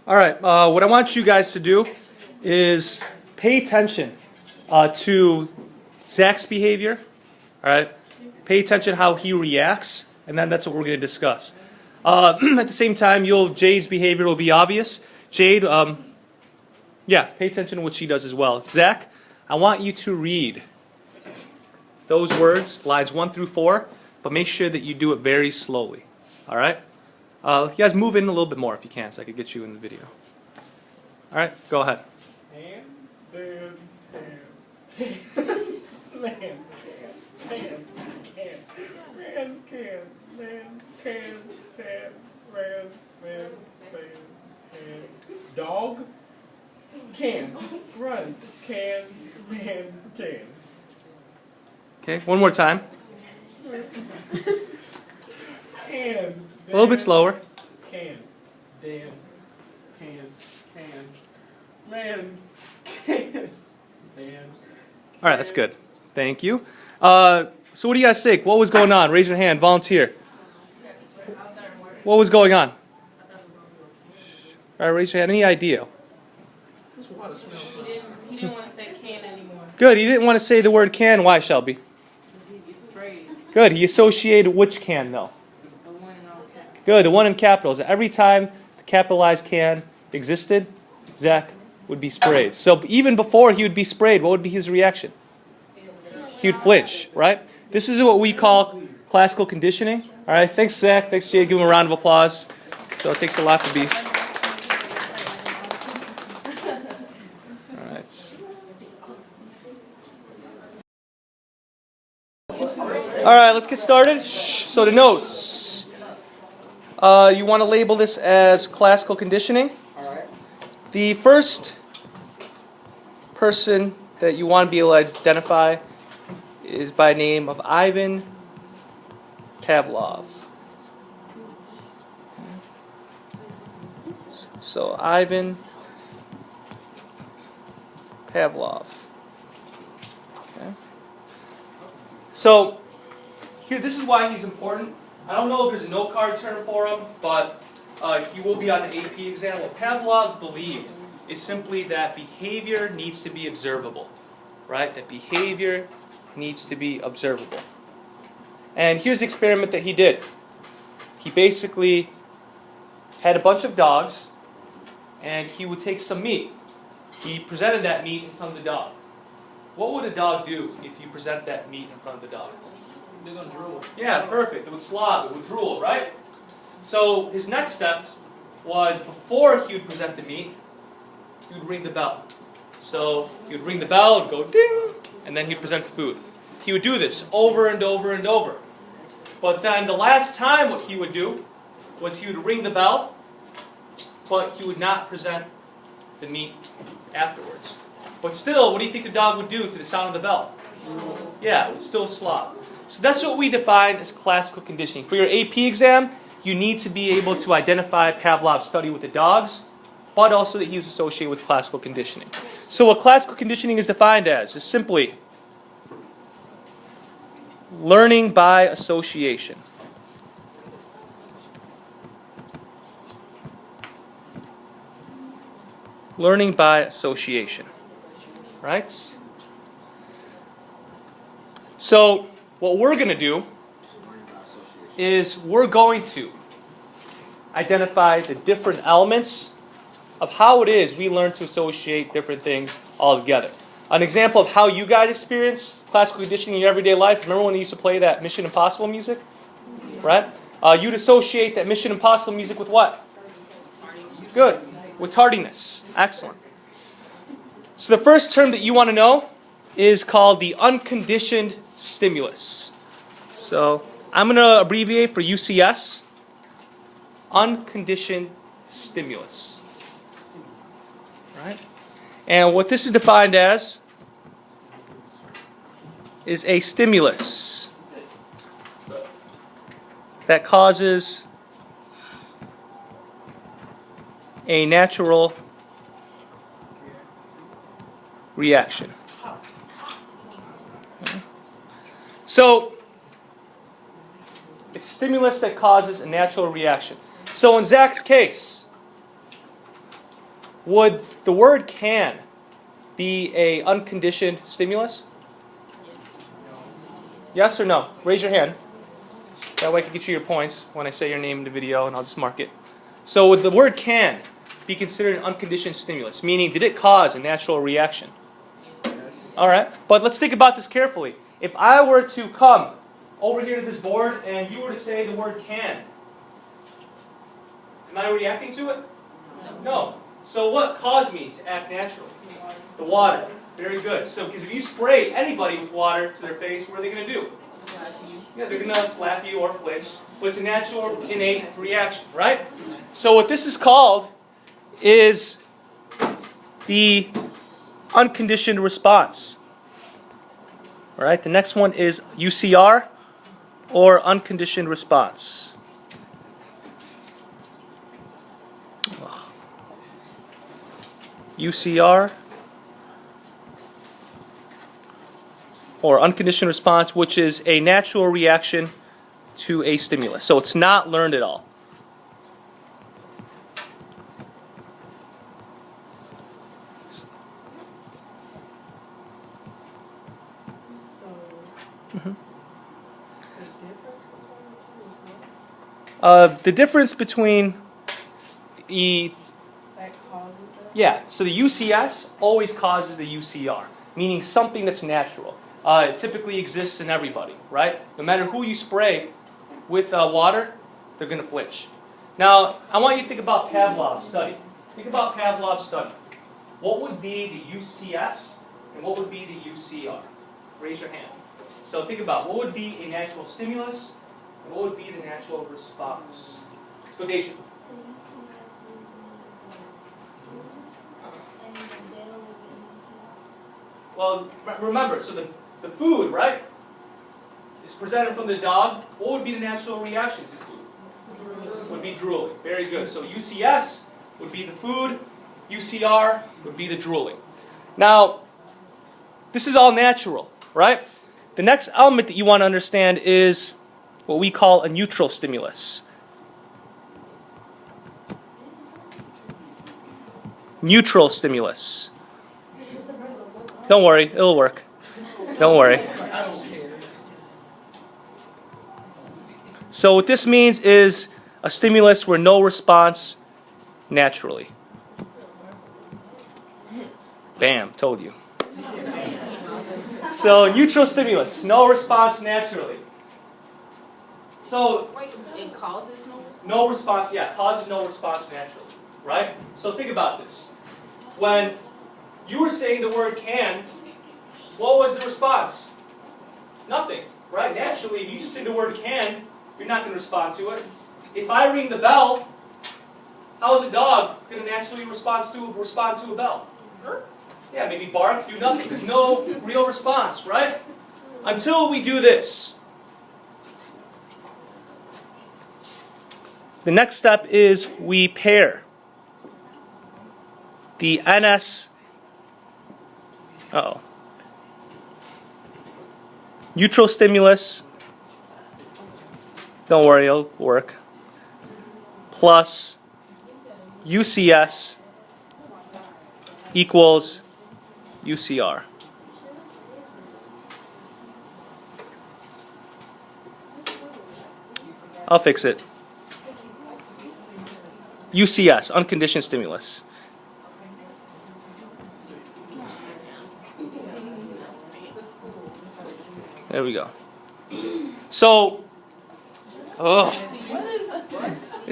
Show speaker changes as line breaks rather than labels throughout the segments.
All right, what I want you guys to do is pay attention to Zach's behavior. All right, pay attention how he reacts, and then that's what we're going to discuss. At the same time, Jade's behavior will be obvious. Jade, yeah, pay attention to what she does as well. Zach, I want you to read those words, lines 1 through 4, but make sure that you do it very slowly. All right? You guys move in a little bit more if you can, so I could get you in the video. All right, go ahead.
Man, dog can run can man can.
Okay, one more time.
And
A little bit slower.
can Dan can man can man.
All right, that's good. Thank you. So what do you guys think? What was going on? Raise your hand. Volunteer. What was going on? All right, raise your hand. Any idea?
This water smells.
He didn't want to say can anymore.
Good. He didn't want to say the word can. Why, Shelby?
Because he gets sprayed.
Good. He associated which can, though?
The one in all caps.
Good. The one in capitals. Every time the capitalized can existed, Zach would be sprayed. So even before he would be sprayed, what would be his reaction? He would flinch, right? This is what we call classical conditioning. All right. Thanks, Zach. Thanks, Jay. Give him a round of applause. So it takes a lot to be. All right, let's get started. So the notes. You want to label this as classical conditioning. The first person that you want to be able to identify is by name of Ivan Pavlov. So Ivan Pavlov. Okay. So here, this is why he's important. I don't know if there's a note card term for him, but he will be on the AP exam. What Pavlov believed is simply that behavior needs to be observable, right? That behavior needs to be observable. And here's the experiment that he did. He basically had a bunch of dogs, and he would take some meat. He presented that meat in front of the dog. What would a dog do if you present that meat in front of the dog?
They're gonna drool.
Yeah, perfect. It would slob, it would drool, right? So his next step was before he would present the meat, he would ring the bell. So he would ring the bell, it would go ding, and then he'd present the food. He would do this over and over and over. But then the last time what he would do was he would ring the bell, but he would not present the meat afterwards. But still, what do you think the dog would do to the sound of the bell? Yeah, it would still slob. So that's what we define as classical conditioning. For your AP exam, you need to be able to identify Pavlov's study with the dogs, but also that he's associated with classical conditioning. So what classical conditioning is defined as is simply learning by association. Learning by association. Right? So what we're going to do is we're going to identify the different elements of how it is we learn to associate different things all together. An example of how you guys experience classical conditioning in your everyday life. Remember when you used to play that Mission Impossible music? Right? You'd associate that Mission Impossible music with what? Good. With tardiness. Excellent. So the first term that you want to know is called the unconditioned stimulus. So I'm going to abbreviate for UCS. Unconditioned stimulus. Right? And what this is defined as is a stimulus that causes a natural reaction. Okay. So it's a stimulus that causes a natural reaction. So in Zach's case, would the word can be a unconditioned stimulus? Yes or no? Raise your hand. That way I can get you your points when I say your name in the video, and I'll just mark it. So would the word can be considered an unconditioned stimulus? Meaning, did it cause a natural reaction?
Yes.
All right. But let's think about this carefully. If I were to come over here to this board and you were to say the word can, am I reacting to it? No. So what caused me to act naturally? The water. Very good. So, because if you spray anybody with water to their face, what are they going to do? Yeah, they're going to slap you or flinch. But it's a natural, innate reaction, right? So what this is called is the unconditioned response. All right. The next one is UCR, or unconditioned response. UCR, or unconditioned response, which is a natural reaction to a stimulus. So it's not learned at all. The difference between so the UCS always causes the UCR, meaning something that's natural. It typically exists in everybody, right? No matter who you spray with water, they're going to flinch. Now, I want you to think about Pavlov's study. Think about Pavlov's study. What would be the UCS and what would be the UCR? Raise your hand. So think about what would be a natural stimulus and what would be the natural response. Let's go, Deja. Well, remember, so the food, right, is presented from the dog. What would be the natural reaction to food? Would be drooling. Very good. So UCS would be the food. UCR would be the drooling. Now, this is all natural, right? The next element that you want to understand is what we call a neutral stimulus. Neutral stimulus. Don't worry, it'll work. Don't worry. So what this means is a stimulus where no response naturally. Bam, told you. So neutral stimulus, no response naturally. So
It causes
no response, yeah, causes no response naturally, right? So think about this. When you were saying the word can, what was the response? Nothing, right? Naturally, if you just say the word can, you're not going to respond to it. If I ring the bell, how is a dog going to naturally respond to a bell? Yeah, maybe bark, do nothing. There's no real response, right? Until we do this. The next step is we pair the NS, neutral stimulus, don't worry, it'll work, plus UCS equals UCR. I'll fix it. UCS, unconditioned stimulus. There we go. So,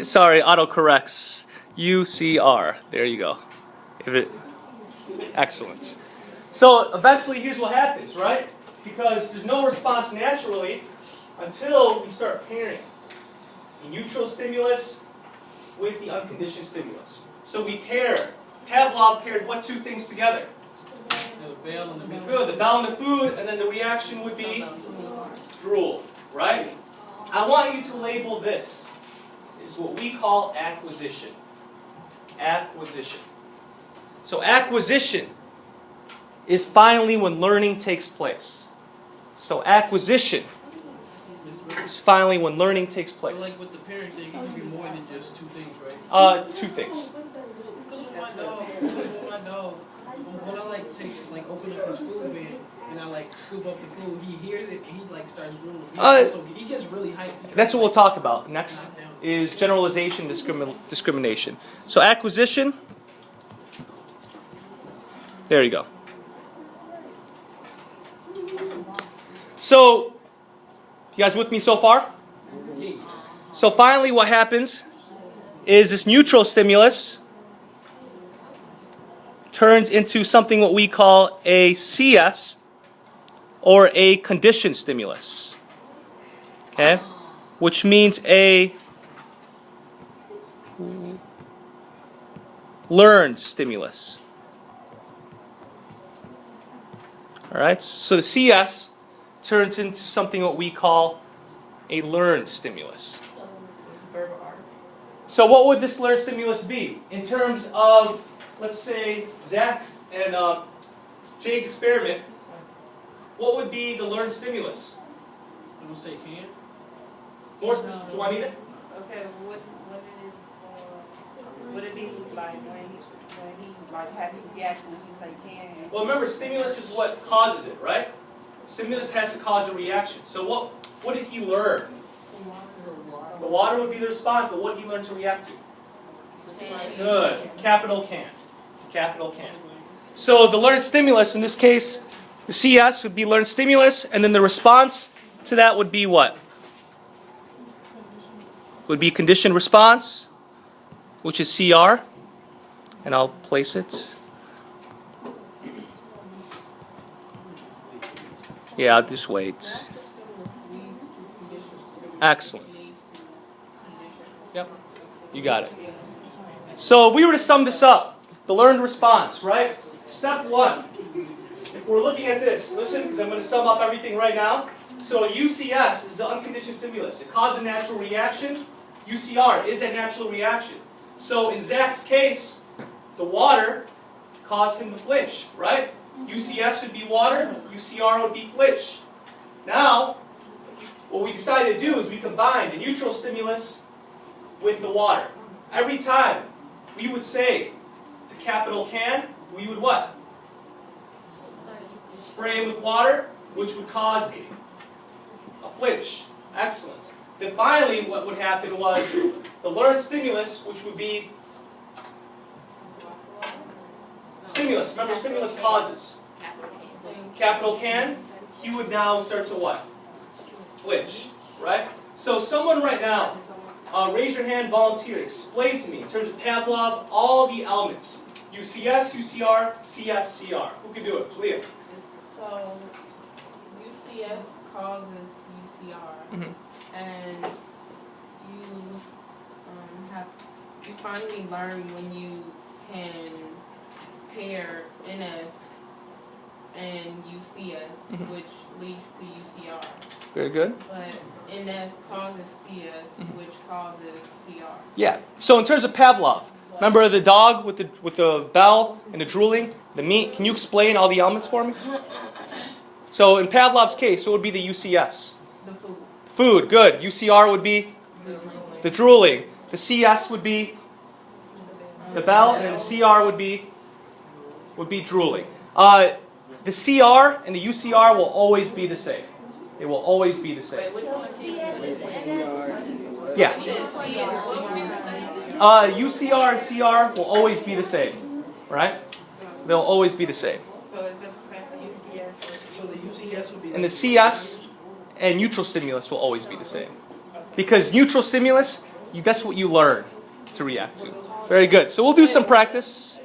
sorry, autocorrects. UCR. There you go. Excellent. So eventually, here's what happens, right? Because there's no response naturally until we start pairing the neutral stimulus with the unconditioned stimulus. So we pair. Pavlov paired what two things together?
The bell and the milk.
Good. The bell and the food, and then the reaction would be drool, right? I want you to label this. This is what we call acquisition. Acquisition. So acquisition is finally when learning takes place. So acquisition is finally when learning takes
So
place.
like with the pairing thing, it can be more than just two things, right?
Two things.
Because with my dog, My dog, when I like open up his food bin and I like scoop up the food, he hears it and he like starts drooling. He gets really hyped.
That's what we'll talk about. Next is generalization, discrimination. So acquisition. There you go. So, you guys with me so far? So finally what happens is this neutral stimulus turns into something what we call a CS, or a conditioned stimulus. Okay? Which means a learned stimulus. Alright? So the CS turns into something what we call a learned stimulus. So what would this learned stimulus be? In terms of, let's say, Zach and Jade's experiment, what would be the learned stimulus?
I'm gonna say can.
More specific, do I need it?
Okay, would it be like when he like had his reaction when he say can?
Well, remember, stimulus is what causes it, right? Stimulus has to cause a reaction. So what did he learn? The water would be the response, but what did he learn to react to? Good. Capital can. Capital can. So the learned stimulus, in this case, the CS would be learned stimulus, and then the response to that would be what? Would be conditioned response, which is CR. And I'll place it. Yeah, I'll just wait. Excellent. Yep, you got it. So if we were to sum this up, the learned response, right? Step one, if we're looking at this, listen, because I'm going to sum up everything right now. So UCS is the unconditioned stimulus. It causes a natural reaction. UCR is a natural reaction. So in Zach's case, the water caused him to flinch, right? UCS would be water, UCR would be flinch. Now, what we decided to do is we combined the neutral stimulus with the water. Every time we would say the capital can, we would what? Spray him with water, which would cause a flinch. Excellent. Then finally what would happen was the learned stimulus, which would be stimulus. Remember, stimulus causes. Capital can, he would now start to what? Flinch. Right? So someone right now, raise your hand, volunteer. Explain to me, in terms of Pavlov, all the elements. UCS, UCR, CS, CR. Who can do it? Leah.
So, UCS causes UCR, and you finally learn when you can pair NS and UCS, which leads to UCR.
Very good.
But NS causes CS, which causes CR.
Yeah. So in terms of Pavlov, remember the dog with the bell and the drooling, the meat? Can you explain all the elements for me? So in Pavlov's case, what would be the UCS?
The food.
Food, good. UCR would be the drooling. The CS would be the bell, and the CR would be drooling. The CR and the UCR will always be the same. It will always be the same.
Wait, which one is CS?
Yeah. UCR and CR will always be the same, right? They'll always be the same.
So is the UCS?
So the UCS would be.
And the CS and neutral stimulus will always be the same. Because neutral stimulus, that's what you learn to react to. Very good. So we'll do some practice.